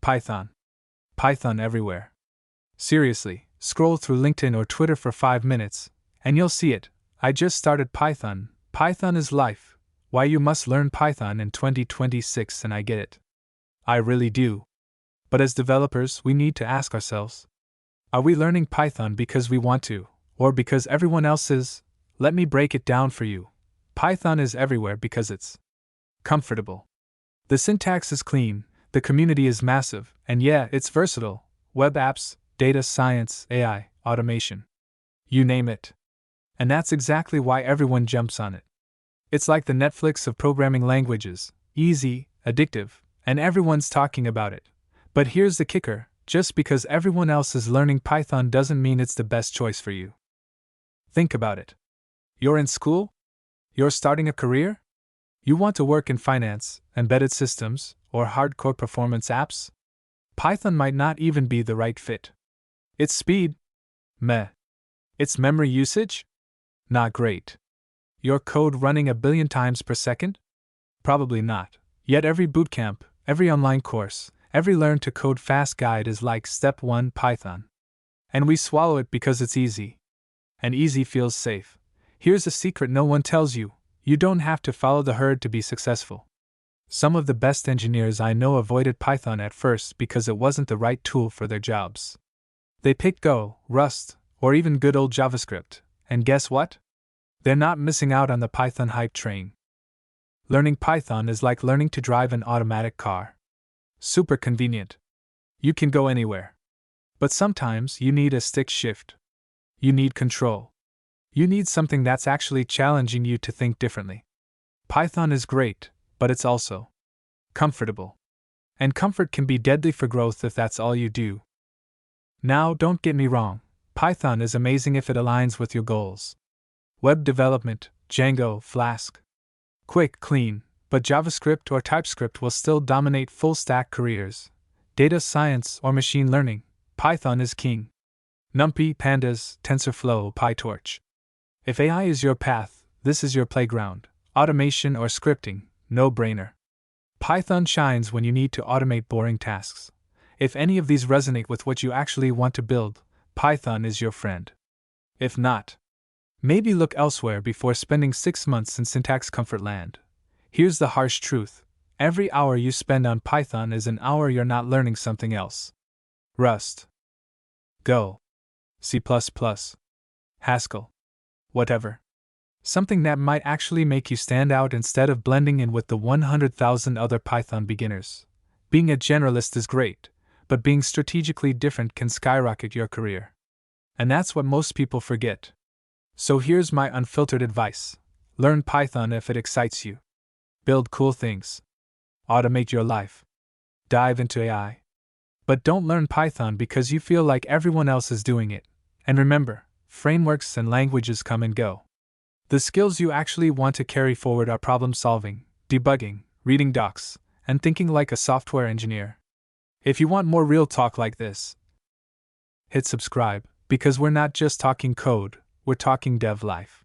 Python. Python everywhere. Seriously, scroll through LinkedIn or Twitter for 5 minutes, and you'll see it. I just started Python. Python is life. Why you must learn Python in 2026, and I get it. I really do. But as developers, we need to ask ourselves, are we learning Python because we want to, or because everyone else is? Let me break it down for you. Python is everywhere because it's comfortable. The syntax is clean, the community is massive, and yeah, it's versatile. Web apps, data science, AI, automation. You name it. And that's exactly why everyone jumps on it. It's like the Netflix of programming languages, easy, addictive, and everyone's talking about it. But here's the kicker, just because everyone else is learning Python doesn't mean it's the best choice for you. Think about it. You're in school? You're starting a career? You want to work in finance, embedded systems, or hardcore performance apps? Python might not even be the right fit. Its speed? Meh. Its memory usage? Not great. Your code running 1 billion times per second? Probably not. Yet every bootcamp, every online course, every learn to code fast guide is like Step 1 Python. And we swallow it because it's easy. And easy feels safe. Here's a secret no one tells you. You don't have to follow the herd to be successful. Some of the best engineers I know avoided Python at first because it wasn't the right tool for their jobs. They picked Go, Rust, or even good old JavaScript, and guess what? They're not missing out on the Python hype train. Learning Python is like learning to drive an automatic car. Super convenient. You can go anywhere. But sometimes you need a stick shift. You need control. You need something that's actually challenging you to think differently. Python is great, but it's also comfortable. And comfort can be deadly for growth if that's all you do. Now, don't get me wrong, Python is amazing if it aligns with your goals. Web development, Django, Flask. Quick, clean, but JavaScript or TypeScript will still dominate full-stack careers. Data science or machine learning, Python is king. NumPy, Pandas, TensorFlow, PyTorch. If AI is your path, this is your playground. Automation or scripting, no-brainer. Python shines when you need to automate boring tasks. If any of these resonate with what you actually want to build, Python is your friend. If not, maybe look elsewhere before spending 6 months in syntax comfort land. Here's the harsh truth. Every hour you spend on Python is an hour you're not learning something else. Rust. Go. C++. Haskell. Whatever. Something that might actually make you stand out instead of blending in with the 100,000 other Python beginners. Being a generalist is great, but being strategically different can skyrocket your career. And that's what most people forget. So here's my unfiltered advice. Learn Python if it excites you. Build cool things. Automate your life. Dive into AI. But don't learn Python because you feel like everyone else is doing it. And remember, frameworks and languages come and go. The skills you actually want to carry forward are problem solving, debugging, reading docs, and thinking like a software engineer. If you want more real talk like this, hit subscribe, because we're not just talking code, we're talking dev life.